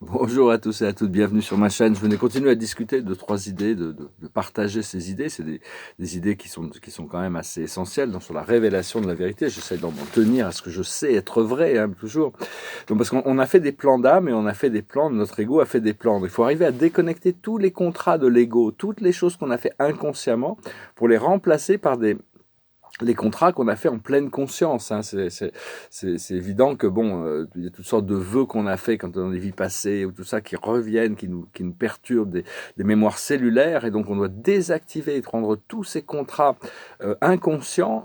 Bonjour à tous et à toutes, bienvenue sur ma chaîne. Je venais continuer à discuter de trois idées, de partager ces idées. C'est des idées qui sont quand même assez essentielles sur la révélation de la vérité. J'essaie d'en tenir à ce que je sais être vrai, hein, toujours. Donc, parce qu'on a fait des plans d'âme et on a fait des plans, notre ego a fait des plans. Il faut arriver à déconnecter tous les contrats de l'ego, toutes les choses qu'on a fait inconsciemment pour les remplacer par les contrats qu'on a fait en pleine conscience. Hein. C'est évident que bon, il y a toutes sortes de vœux qu'on a fait quand on a dans des vies passées ou tout ça qui reviennent, qui nous perturbent des mémoires cellulaires, et donc on doit désactiver et rendre tous ces contrats inconscients,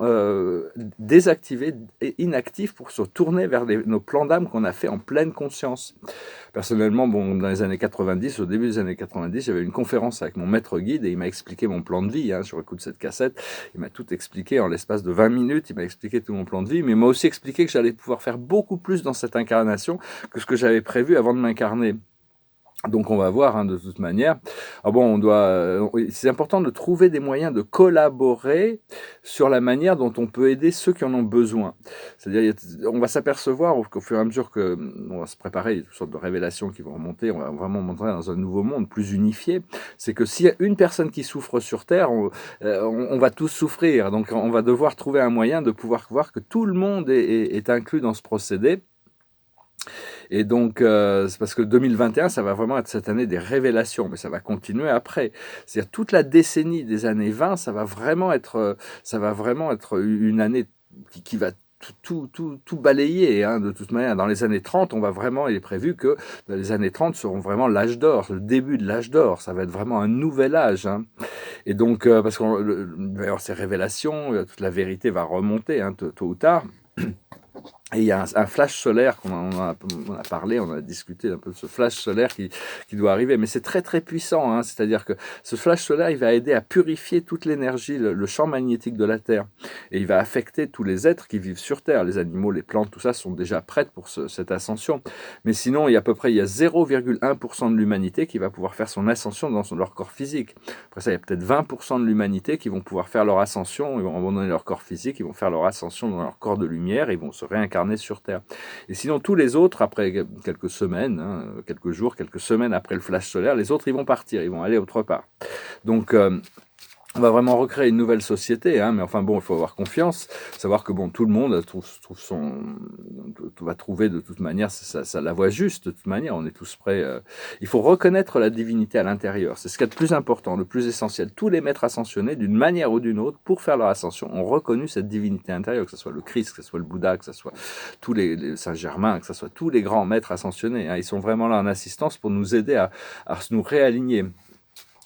désactivés et inactifs pour se tourner vers nos plans d'âme qu'on a fait en pleine conscience. Personnellement, bon, dans les années 90, au début des années 90, j'avais une conférence avec mon maître guide et il m'a expliqué mon plan de vie, hein, sur le coup de cette cassette. Il m'a tout expliqué en l'espace de 20 minutes, il m'a expliqué tout mon plan de vie, mais il m'a aussi expliqué que j'allais pouvoir faire beaucoup plus dans cette incarnation que ce que j'avais prévu avant de m'incarner. Donc on va voir, hein, de toute manière. Ah bon, c'est important de trouver des moyens de collaborer sur la manière dont on peut aider ceux qui en ont besoin. C'est-à-dire, on va s'apercevoir qu'au fur et à mesure que on va se préparer, il y a toutes sortes de révélations qui vont remonter, on va vraiment monter dans un nouveau monde plus unifié. C'est que s'il y a une personne qui souffre sur Terre, on va tous souffrir. Donc on va devoir trouver un moyen de pouvoir voir que tout le monde est inclus dans ce procédé. Et donc, c'est parce que 2021, ça va vraiment être cette année des révélations, mais ça va continuer après. C'est-à-dire toute la décennie des années 20, ça va vraiment être une année qui va tout balayer, hein, de toute manière. Dans les années 30, il est prévu que les années 30 seront vraiment l'âge d'or, le début de l'âge d'or. Ça va être vraiment un nouvel âge, hein. Et donc, parce qu'il va y avoir ces révélations, toute la vérité va remonter, hein, tôt ou tard. Et il y a un flash solaire on a parlé, on a discuté un peu de ce flash solaire qui doit arriver. Mais c'est très très puissant, hein. C'est-à-dire que ce flash solaire, il va aider à purifier toute l'énergie, le champ magnétique de la Terre. Et il va affecter tous les êtres qui vivent sur Terre. Les animaux, les plantes, tout ça sont déjà prêtes pour cette ascension. Mais sinon, il y a 0,1% de l'humanité qui va pouvoir faire son ascension dans leur corps physique. Après ça, il y a peut-être 20% de l'humanité qui vont pouvoir faire leur ascension, ils vont abandonner leur corps physique, ils vont faire leur ascension dans leur corps de lumière, ils vont se réincarner sur Terre. Et sinon, tous les autres, après quelques semaines, hein, quelques jours, quelques semaines après le flash solaire, les autres, ils vont partir, ils vont aller autre part. Donc, on va vraiment recréer une nouvelle société, hein, mais enfin bon, il faut avoir confiance, savoir que bon, tout le monde va trouver de toute manière la voie juste, de toute manière, on est tous prêts. Il faut reconnaître la divinité à l'intérieur, c'est ce qu'il y a de plus important, le plus essentiel. Tous les maîtres ascensionnés, d'une manière ou d'une autre, pour faire leur ascension, ont reconnu cette divinité intérieure, que ce soit le Christ, que ce soit le Bouddha, que ce soit tous les Saint-Germain, que ce soit tous les grands maîtres ascensionnés, hein, ils sont vraiment là en assistance pour nous aider à nous réaligner.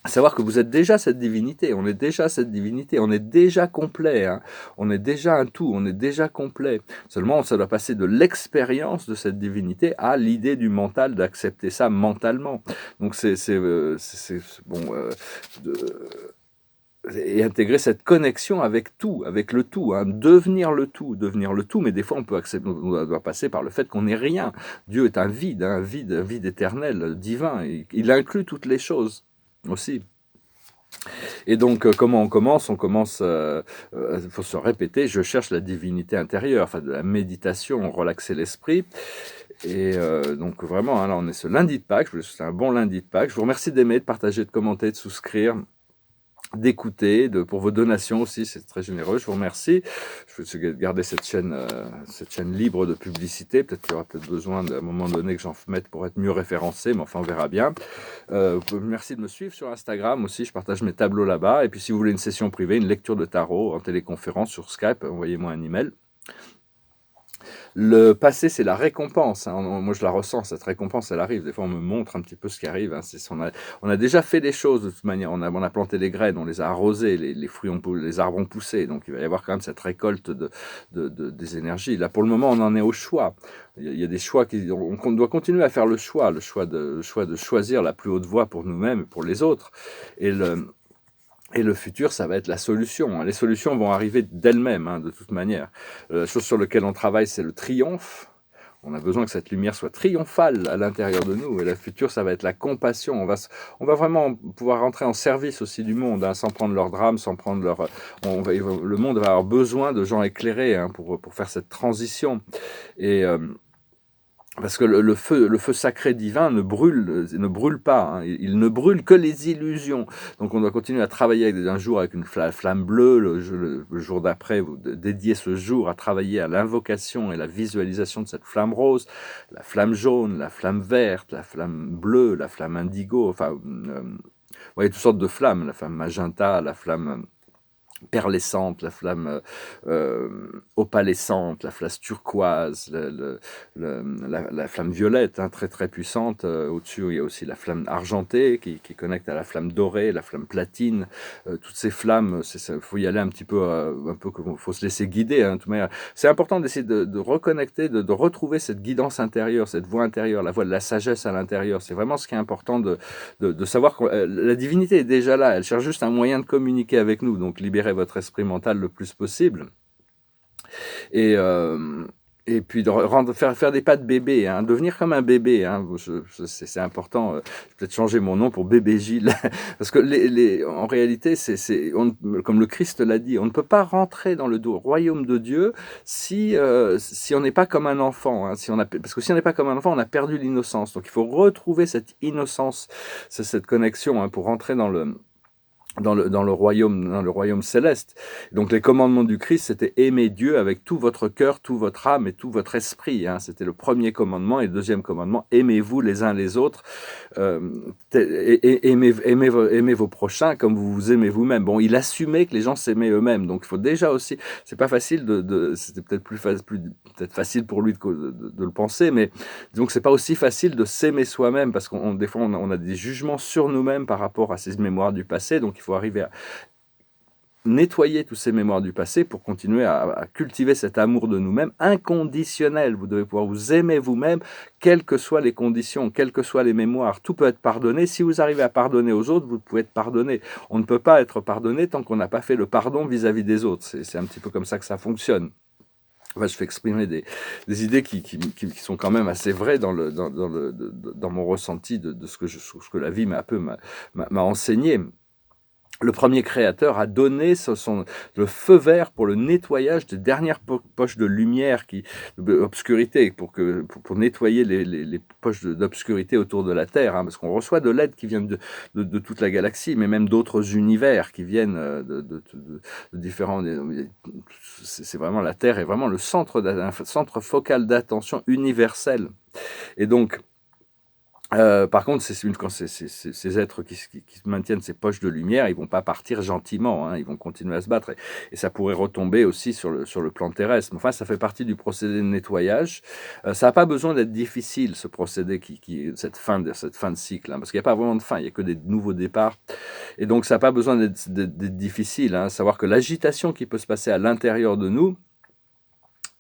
Savoir que vous êtes déjà cette divinité, on est déjà cette divinité, on est déjà complet, hein. On est déjà un tout, on est déjà complet. Seulement, ça doit passer de l'expérience de cette divinité à l'idée du mental, d'accepter ça mentalement. Donc bon, et intégrer cette connexion avec tout, avec le tout, hein. Devenir le tout, mais des fois on doit passer par le fait qu'on n'est rien. Dieu est un vide éternel, divin, il inclut toutes les choses aussi. Et donc, comment on commence ? Il faut se répéter, je cherche la divinité intérieure, enfin de la méditation, relaxer l'esprit. Et donc vraiment, hein, là on est ce lundi de Pâques, c'est un bon lundi de Pâques. Je vous remercie d'aimer, de partager, de commenter, de souscrire, d'écouter, pour vos donations aussi, c'est très généreux, je vous remercie. Je vais garder cette chaîne libre de publicité, peut-être qu'il y aura besoin à un moment donné que j'en mette pour être mieux référencé, mais enfin on verra bien. Merci de me suivre sur Instagram aussi, je partage mes tableaux là-bas, et puis si vous voulez une session privée, une lecture de tarot en téléconférence sur Skype, envoyez-moi un email. Le passé, c'est la récompense, hein. Moi, je la ressens, cette récompense, elle arrive. Des fois, on me montre un petit peu ce qui arrive, hein. On a déjà fait des choses de toute manière. On a planté des graines, on les a arrosées, les fruits les arbres ont poussé. Donc, il va y avoir quand même cette récolte des énergies. Là, pour le moment, on en est au choix. Il y a des choix on doit continuer à faire le choix de choisir la plus haute voie pour nous-mêmes et pour les autres. Et le futur, ça va être la solution. Les solutions vont arriver d'elles-mêmes, hein, de toute manière. La chose sur laquelle on travaille, c'est le triomphe. On a besoin que cette lumière soit triomphale à l'intérieur de nous. Et le futur, ça va être la compassion. On va vraiment pouvoir rentrer en service aussi du monde, hein, sans prendre leur drame, sans prendre le monde va avoir besoin de gens éclairés, hein, pour faire cette transition. Et Parce que le feu sacré divin ne brûle pas, hein. Il ne brûle que les illusions. Donc on doit continuer à travailler un jour avec une flamme bleue, le jour d'après, vous dédiez ce jour à travailler à l'invocation et la visualisation de cette flamme rose, la flamme jaune, la flamme verte, la flamme bleue, la flamme indigo, enfin, vous voyez, toutes sortes de flammes, la flamme magenta, la flamme perlescente, la flamme opalescente, la flamme turquoise, la flamme violette, hein, très très puissante. Au-dessus, il y a aussi la flamme argentée qui connecte à la flamme dorée, la flamme platine. Toutes ces flammes, il faut y aller un peu, faut se laisser guider. Hein, c'est important d'essayer de reconnecter, de retrouver cette guidance intérieure, cette voix intérieure, la voix de la sagesse à l'intérieur. C'est vraiment ce qui est important de savoir que la divinité est déjà là. Elle cherche juste un moyen de communiquer avec nous. Donc libérer votre esprit mental le plus possible. Et, euh, et puis faire des pas de bébé, hein, devenir comme un bébé. Hein, c'est important. Je vais peut-être changer mon nom pour bébé Gilles. Parce que en réalité, comme le Christ l'a dit, on ne peut pas rentrer dans le royaume de Dieu si on n'est pas comme un enfant. Hein, parce que si on n'est pas comme un enfant, on a perdu l'innocence. Donc il faut retrouver cette innocence, cette connexion, hein, pour rentrer dans le royaume céleste. Donc les commandements du Christ, c'était aimer Dieu avec tout votre cœur, tout votre âme et tout votre esprit. Hein. C'était le premier commandement. Et le deuxième commandement, aimez-vous les uns les autres. Aimez vos prochains comme vous vous aimez vous-même. Bon, il assumait que les gens s'aimaient eux-mêmes. Donc il faut déjà aussi, c'est pas facile c'était peut-être peut-être facile pour lui de le penser, mais donc c'est pas aussi facile de s'aimer soi-même parce des fois on a des jugements sur nous-mêmes par rapport à ces mémoires du passé. Donc il faut arriver à nettoyer toutes ces mémoires du passé pour continuer à cultiver cet amour de nous-mêmes inconditionnel. Vous devez pouvoir vous aimer vous-même, quelles que soient les conditions, quelles que soient les mémoires. Tout peut être pardonné. Si vous arrivez à pardonner aux autres, vous pouvez être pardonné. On ne peut pas être pardonné tant qu'on n'a pas fait le pardon vis-à-vis des autres. C'est un petit peu comme ça que ça fonctionne. Enfin, je fais exprimer des idées qui sont quand même assez vraies dans mon ressenti de ce que la vie m'a enseigné. Le premier créateur a donné le feu vert pour le nettoyage des dernières poches de lumière, obscurité, pour nettoyer les poches d'obscurité autour de la Terre, hein, parce qu'on reçoit de l'aide qui vient de toute la galaxie, mais même d'autres univers qui viennent de différents. C'est vraiment, la Terre est vraiment le centre focal d'attention universel. Et donc, par contre, ces êtres qui maintiennent ces poches de lumière, ils vont pas partir gentiment, hein, ils vont continuer à se battre. Et ça pourrait retomber aussi sur le plan terrestre. Enfin, ça fait partie du procédé de nettoyage. Ça n'a pas besoin d'être difficile, ce procédé, cette fin de cycle, hein, parce qu'il n'y a pas vraiment de fin, il n'y a que des nouveaux départs. Et donc, ça n'a pas besoin d'être difficile. Hein, savoir que l'agitation qui peut se passer à l'intérieur de nous,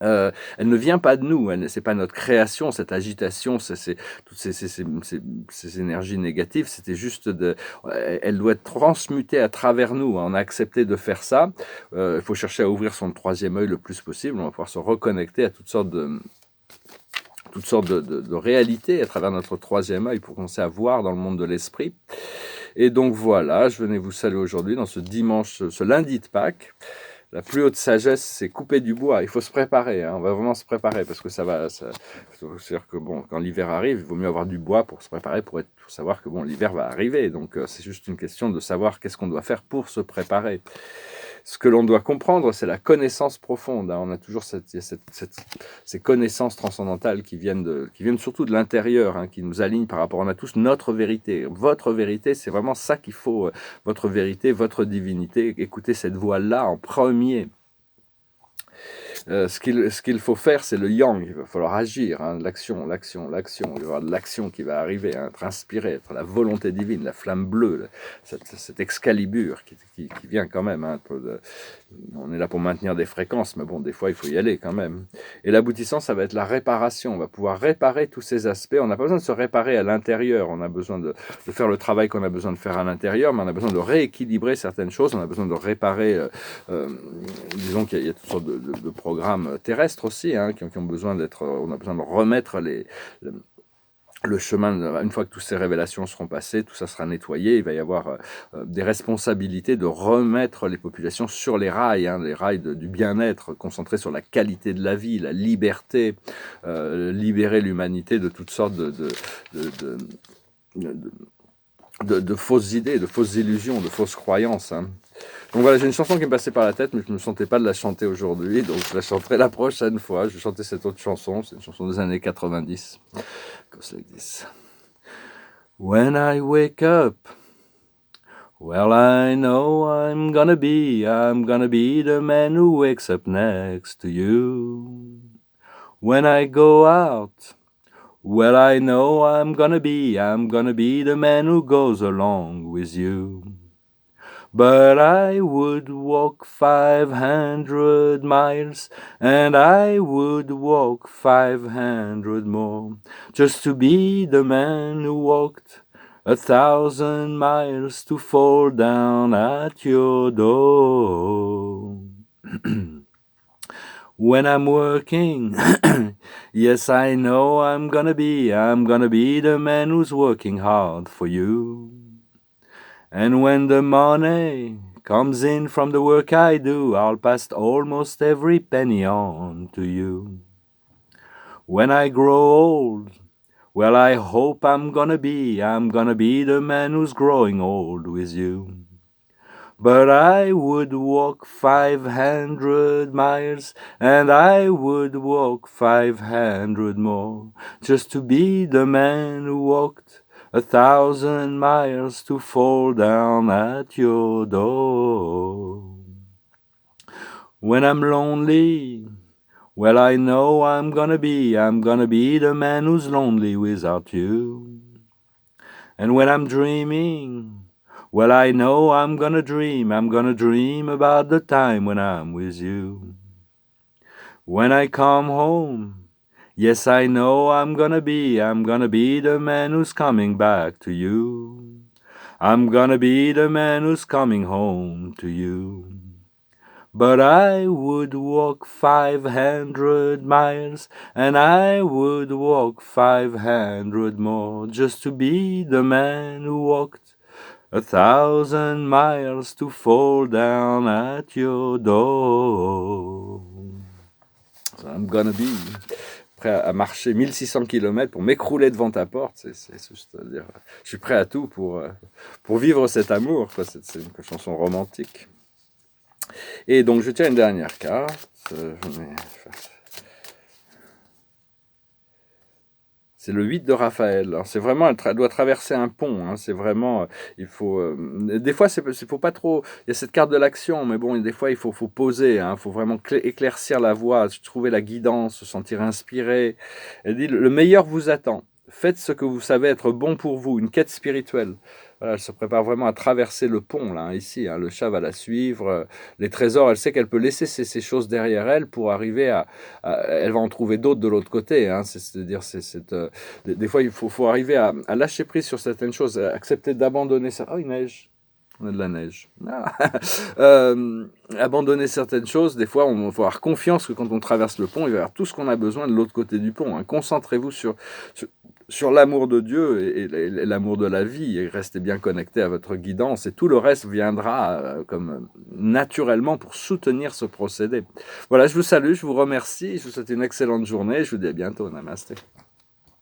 elle ne vient pas de nous, c'est pas notre création, cette agitation, toutes ces énergies négatives, c'était juste elle doit être transmutée à travers nous. On a accepté de faire ça. Il faut chercher à ouvrir son troisième œil le plus possible. On va pouvoir se reconnecter à toutes sortes de réalités à travers notre troisième œil pour commencer à voir dans le monde de l'esprit. Et donc voilà, je venais vous saluer aujourd'hui dans ce lundi de Pâques. La plus haute sagesse, c'est couper du bois. Il faut se préparer, hein. On va vraiment se préparer parce que c'est-à-dire que bon, quand l'hiver arrive, il vaut mieux avoir du bois pour se préparer, pour savoir que bon, l'hiver va arriver. Donc c'est juste une question de savoir qu'est-ce qu'on doit faire pour se préparer. Ce que l'on doit comprendre, c'est la connaissance profonde. Hein. On a toujours ces connaissances transcendantales qui viennent surtout de l'intérieur, hein, qui nous alignent par rapport. On a tous notre vérité. Votre vérité, c'est vraiment ça qu'il faut. Votre vérité, votre divinité. Écoutez cette voix-là en premier. Ce qu'il faut faire, c'est le yang. Il va falloir agir, hein, l'action. Il va y avoir de l'action qui va arriver, hein, être inspiré, être la volonté divine, la flamme bleue, cette Excalibur qui vient quand même. Hein, on est là pour maintenir des fréquences, mais bon, des fois, il faut y aller quand même. Et l'aboutissant, ça va être la réparation. On va pouvoir réparer tous ces aspects. On n'a pas besoin de se réparer à l'intérieur. On a besoin de faire le travail qu'on a besoin de faire à l'intérieur, mais on a besoin de rééquilibrer certaines choses. On a besoin de réparer, disons qu'il y a toutes sortes de programmes terrestres aussi, hein, qui ont besoin d'être. On a besoin de remettre le chemin, une fois que toutes ces révélations seront passées, tout ça sera nettoyé, il va y avoir des responsabilités de remettre les populations sur les rails, hein, les rails du bien-être, concentrés sur la qualité de la vie, la liberté, libérer l'humanité de toutes sortes de, de, de fausses idées, de fausses illusions, de fausses croyances. Hein. Donc voilà, j'ai une chanson qui me passait par la tête, mais je ne me sentais pas de la chanter aujourd'hui, donc je la chanterai la prochaine fois. Je vais chanter cette autre chanson, c'est une chanson des années 90. Goes like this. When I wake up, well, I know I'm gonna be the man who wakes up next to you. When I go out, well, I know I'm gonna be the man who goes along with you. But I would walk 500 miles, and I would walk 500 more, just to be the man who walked 1,000 miles to fall down at your door. When I'm working, yes, I know I'm gonna be the man who's working hard for you. And when the money comes in from the work I do, I'll pass almost every penny on to you. When I grow old, well, I hope I'm gonna be the man who's growing old with you. But I would walk 500 miles, and I would walk 500 more, just to be the man who walked 1,000 miles to fall down at your door. When I'm lonely, well, I know I'm gonna be the man who's lonely without you. And when I'm dreaming, well, I know I'm gonna dream about the time when I'm with you. When I come home, yes, I know I'm gonna be the man who's coming back to you. I'm gonna be the man who's coming home to you. But I would walk 500 miles, and I would walk 500 more, just to be the man who walked 1,000 miles to fall down at your door. So I'm gonna be prêt à marcher 1600 km pour m'écrouler devant ta porte. C'est-à-dire, je suis prêt à tout pour vivre cet amour. C'est une chanson romantique. Et donc, je tiens une dernière carte. C'est le 8 de Raphaël. Alors, c'est vraiment, elle doit traverser un pont. Hein. C'est vraiment, il faut. Des fois, faut pas trop. Il y a cette carte de l'action, mais bon, des fois, il faut poser. Il faut vraiment éclaircir la voie, trouver la guidance, se sentir inspiré. Elle dit le meilleur vous attend. Faites ce que vous savez être bon pour vous, une quête spirituelle. Voilà, elle se prépare vraiment à traverser le pont, là, ici. Hein, le chat va la suivre. Les trésors, elle sait qu'elle peut laisser ces choses derrière elle pour arriver elle va en trouver d'autres de l'autre côté. Hein, c'est-à-dire, des fois, il faut arriver à lâcher prise sur certaines choses, à accepter d'abandonner ça. Oh, il neige. On a de la neige. Ah. Abandonner certaines choses, des fois, on faut avoir confiance que quand on traverse le pont, il va y avoir tout ce qu'on a besoin de l'autre côté du pont. Hein. Concentrez-vous sur l'amour de Dieu et l'amour de la vie, et restez bien connecté à votre guidance, et tout le reste viendra comme naturellement pour soutenir ce procédé. Voilà, je vous salue, je vous remercie, je vous souhaite une excellente journée, je vous dis à bientôt, namasté.